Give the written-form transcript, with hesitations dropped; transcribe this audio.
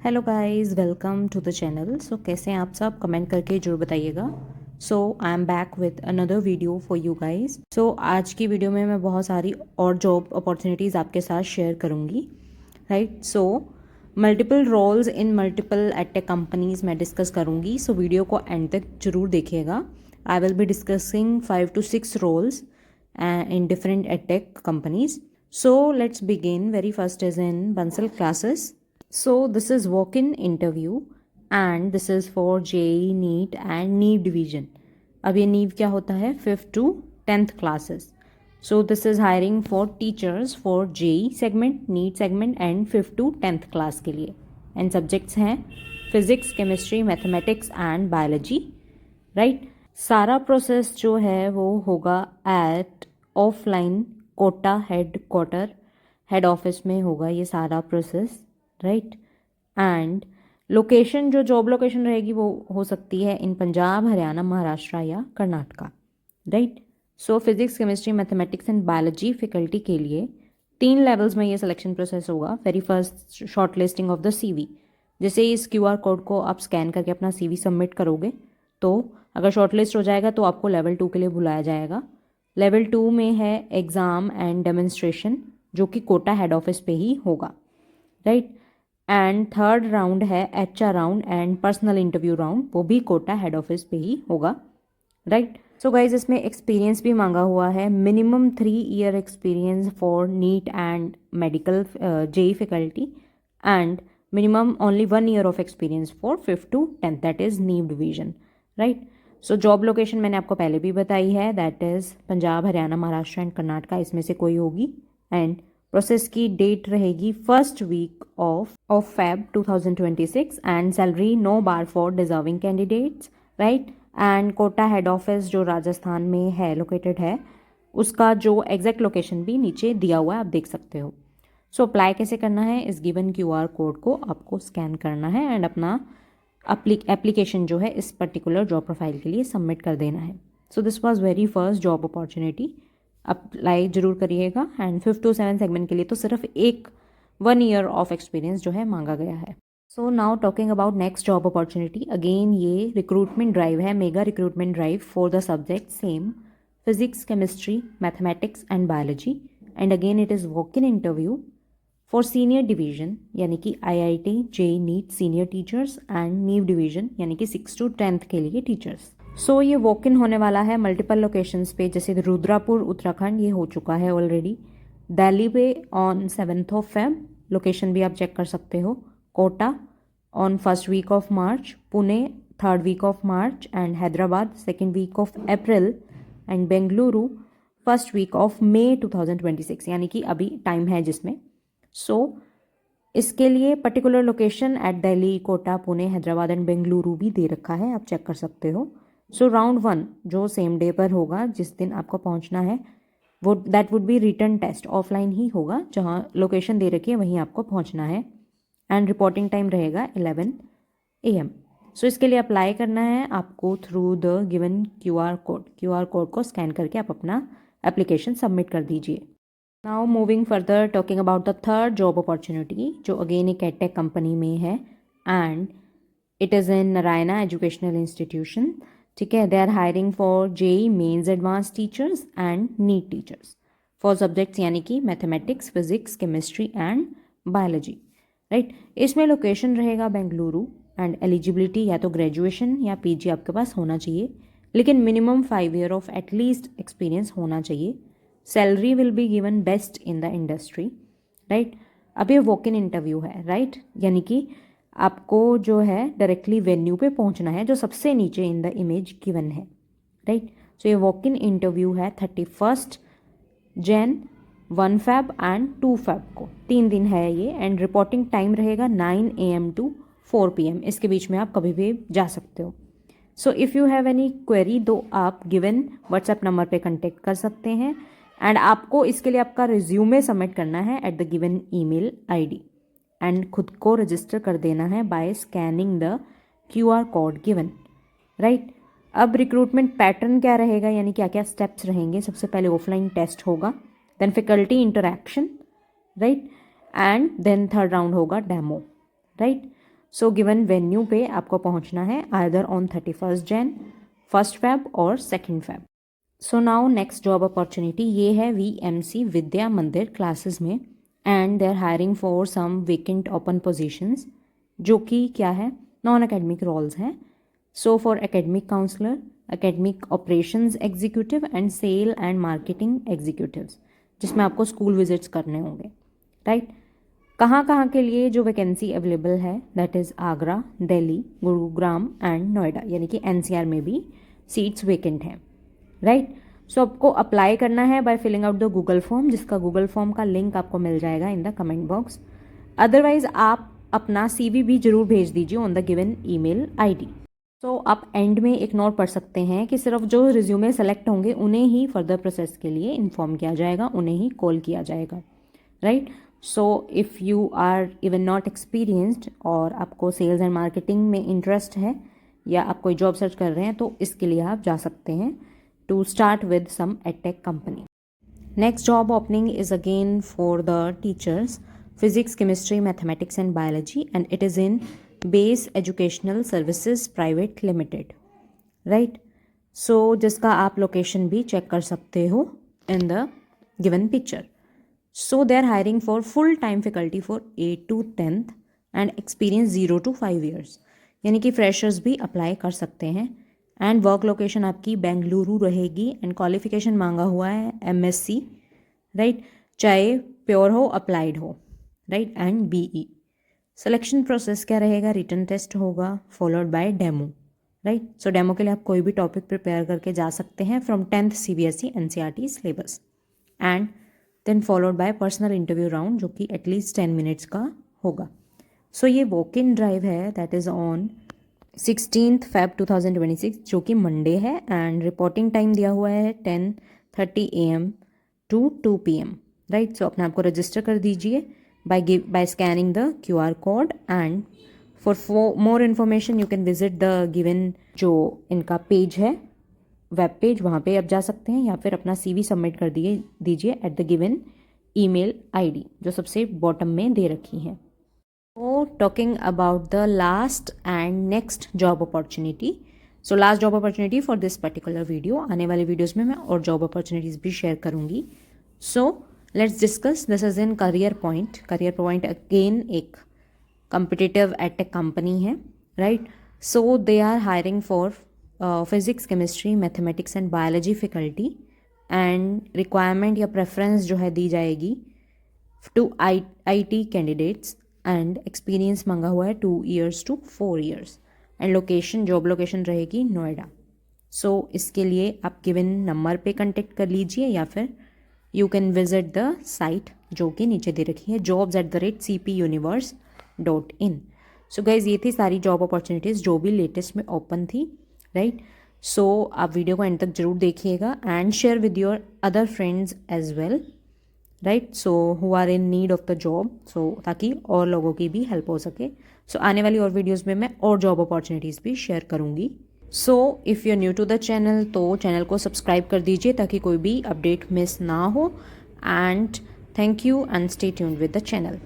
Hello guys, welcome to the channel. So कैसे हैं आप सब? कमेंट करके जरूर बताइएगा। So I am back with another video for you guys. So आज की वीडियो में मैं बहुत सारी और जॉब अपॉर्चुनिटीज़ आपके साथ शेयर करूँगी, right. So multiple roles in multiple edtech companies मैं डिस्कस करूँगी। सो वीडियो को एंड तक जरूर देखिएगा। I will be discussing 5 to 6 roles in different edtech companies. So let's begin. Very first is in Bansal classes. So this is walk-in interview and this is for JEE, NEET and NEET division. अब ये NEET क्या होता है? 5th to 10th classes. So this is hiring for teachers for JEE segment, NEET segment and 5th to 10th class के लिए. And subjects हैं physics, chemistry, mathematics and biology, right? सारा process जो है वो होगा at offline Kota head office में होगा ये सारा प्रोसेस, राइट। एंड लोकेशन जो जॉब लोकेशन रहेगी वो हो सकती है इन पंजाब, हरियाणा, महाराष्ट्र या Karnataka, right. So physics, chemistry, mathematics and biology faculty के लिए 3 लेवल्स में ये सिलेक्शन प्रोसेस होगा। Very first short listing of the CV। जैसे इस QR कोड को आप स्कैन करके अपना CV सबमिट करोगे तो अगर शॉर्ट लिस्ट हो जाएगा तो आपको लेवल 2 के लिए बुलाया जाएगा। लेवल 2 में है एग्ज़ाम एंड डेमोन्स्ट्रेशन जो कि कोटा हेड ऑफिस पे ही होगा, राइट। एंड थर्ड राउंड है HR round and personal interview round, वो भी कोटा हेड ऑफिस पे ही होगा, राइट। सो गाइज इसमें एक्सपीरियंस भी मांगा हुआ है। Minimum 3 year experience for NEET and medical JEE faculty and minimum only 1 year of experience for 5th to 10th, that is NEET division, right. So job location मैंने आपको पहले भी बताई है, that is Punjab, Haryana, Maharashtra and Karnataka, इसमें से कोई होगी। एंड प्रोसेस की डेट रहेगी first week of Feb 2026 and salary no bar for deserving candidates, right. And Kota head office जो राजस्थान में है लोकेटेड है, उसका जो एग्जैक्ट लोकेशन भी नीचे दिया हुआ है, आप देख सकते हो। सो अप्लाई कैसे करना है? इस गिवन QR कोड को आपको स्कैन करना है एंड अपना एप्लीकेशन जो है इस पर्टिकुलर जॉब प्रोफाइल के लिए सबमिट कर देना है। So this was very first job opportunity. Apply जरूर करिएगा। And 5th to 7th segment के लिए तो सिर्फ 1 year ऑफ एक्सपीरियंस जो है मांगा गया है। So now talking about next job opportunity. Again ये रिक्रूटमेंट ड्राइव है, mega recruitment drive for the subject same physics, chemistry, mathematics and biology. And again it is walk in interview for senior division यानी कि IIT, JEE, NEET senior teachers and नीव division यानी कि 6th to 10th के लिए teachers. सो ये walk इन होने वाला है मल्टीपल लोकेशंस पे, जैसे रुद्रपुर उत्तराखंड ये हो चुका है ऑलरेडी, दिल्ली पे on 7th of Feb, location भी आप चेक कर सकते हो, Kota on 1st week of March, Pune 3rd week of March and Hyderabad 2nd week of April and Bengaluru 1st week of May 2026, यानी कि अभी टाइम है जिसमें। सो इसके लिए particular location at Delhi, Kota, Pune, Hyderabad and Bengaluru भी दे रखा है, आप चेक कर सकते हो। सो राउंड 1 जो सेम डे पर होगा, जिस दिन आपको पहुंचना है, वो that would be written test, offline ही होगा, जहां लोकेशन दे रखी है वहीं आपको पहुंचना है। एंड रिपोर्टिंग टाइम रहेगा 11 AM। सो इसके लिए अप्लाई करना है आपको through the given QR code को स्कैन करके आप अपना एप्लीकेशन सबमिट कर दीजिए। Now moving further, talking about the third job opportunity जो अगेन एक एडटेक कंपनी में है and it is in Narayana educational institution, ठीक है। They are hiring for JEE mains advance teachers and NEET teachers for subjects यानी कि mathematics, physics, chemistry and biology, right. इसमें location रहेगा बेंगलुरु एंड एलिजिबिलिटी या तो ग्रेजुएशन या PG आपके पास होना चाहिए, लेकिन minimum 5 year of at least experience होना चाहिए। Salary will be given best in the industry, right. अब ये वॉक इन इंटरव्यू है, राइट, यानी कि आपको जो है डायरेक्टली वेन्यू पे पहुंचना है जो सबसे नीचे इन द इमेज गिवन है, राइट। सो ये वॉक इन इंटरव्यू है 31st Jan, 1 Feb and 2 Feb को, 3 दिन है ये। एंड रिपोर्टिंग टाइम रहेगा 9 AM to 4 PM, इसके बीच में आप कभी भी जा सकते हो। सो if you have any query तो आप गिवन व्हाट्सएप नंबर पे कांटेक्ट कर सकते हैं। एंड आपको इसके लिए आपका रिज्यूमे सबमिट करना है at the given email ID and खुद को रजिस्टर कर देना है by scanning the QR code given, right. अब रिक्रूटमेंट पैटर्न क्या रहेगा, यानी क्या क्या स्टेप्स रहेंगे? सबसे पहले ऑफलाइन टेस्ट होगा, then faculty interaction, right, and then third round होगा demo, right. So given venue पे आपको पहुंचना है आइदर ऑन 31 जैन, 1 फेब और 2 फेब। So now next job opportunity ये है VMC विद्या मंदिर क्लासेस में, and they are hiring for some vacant open positions, जो कि क्या है, नॉन एकेडमिक रोल्स हैं। So for academic counsellor, academic operations executive and sale and marketing executives, जिसमें आपको स्कूल विजिट्स करने होंगे, राइट। कहाँ कहाँ के लिए जो वैकेंसी अवेलेबल है, that is Agra, Delhi, Gurugram and Noida, यानी कि NCR में भी सीट्स वेकेंट हैं, राइट। सो आपको अप्लाई करना है by filling out the Google form, जिसका गूगल फॉर्म का लिंक आपको मिल जाएगा in the comment box. Otherwise आप अपना CV भी जरूर भेज दीजिए on the given email ID। तो आप एंड में एक नोट पढ़ सकते हैं कि सिर्फ जो रिज्यूमे सेलेक्ट होंगे उन्हें ही फर्दर प्रोसेस के लिए इन्फॉर्म किया जाएगा, उन्हें ही कॉल किया जाएगा, right. So if you are even not experienced और आपको सेल्स एंड मार्केटिंग में इंटरेस्ट है या आप कोई जॉब सर्च कर रहे हैं, तो इसके लिए आप जा सकते हैं to start with some edtech company. Next job opening is again for the teachers, physics, chemistry, mathematics and biology, and it is in Base Educational Services Private Limited, right? So जिसका आप लोकेशन भी check कर सकते हो in the given picture. So they are hiring for full time faculty for 8 to 10th and experience 0 to 5 years, यानी कि freshers भी apply कर सकते हैं। एंड वर्क लोकेशन आपकी बेंगलुरु रहेगी, एंड क्वालिफिकेशन मांगा हुआ है MSc, राइट, चाहे प्योर हो अप्लाइड हो, right, and BE। Selection process क्या रहेगा, रिटन टेस्ट होगा followed by demo, right. So demo के लिए आप कोई भी टॉपिक प्रिपेयर करके जा सकते हैं फ्रॉम 10th CBSE NCERT सिलेबस, and then followed by personal interview round, जो कि एटलीस्ट 10 मिनट्स का होगा। सो ये वॉक इन ड्राइव है, that is on 16th Feb 2026, जो कि मंडे है, एंड रिपोर्टिंग टाइम दिया हुआ है 10:30 AM to 2 PM, right. So अपने आप को रजिस्टर कर दीजिए by scanning the QR code, and for more information you can visit the given जो इनका पेज है, वेब पेज, वहाँ पे आप जा सकते हैं, या फिर अपना CV सबमिट कर दीजिए eight the given email ID जो सबसे बॉटम में दे रखी है। So talking about the last and next job opportunity. So last job opportunity for this particular video. आने वाले वीडियोस में मैं और job opportunities भी शेयर करूँगी. So let's discuss. This is in Career Point. Career Point again एक competitive edtech company है, right? So they are hiring for physics, chemistry, mathematics and biology faculty, and requirement या preference जो है दी जाएगी to IT candidates, and experience मांगा हुआ है 2 years to 4 years, and location, job location रहेगी नोएडा। सो इसके लिए आप गिवन नंबर पे कांटेक्ट कर लीजिए, या फिर you can visit the site जो कि नीचे दे रखी है, jobs@cpuniverse.in। सो गाइज ये थी सारी जॉब अपॉर्चुनिटीज़ जो भी लेटेस्ट में ओपन थी, राइट। सो आप वीडियो को एंड तक जरूर देखिएगा and share with your other friends as well, right, so who are in need of the job, so ताकि और लोगों की भी हेल्प हो सके। सो आने वाली और वीडियोस में मैं और जॉब अपॉर्चुनिटीज़ भी शेयर करूँगी। So if you are new to the channel, तो चैनल को सब्सक्राइब कर दीजिए ताकि कोई भी अपडेट मिस ना हो, and thank you and stay tuned with the channel.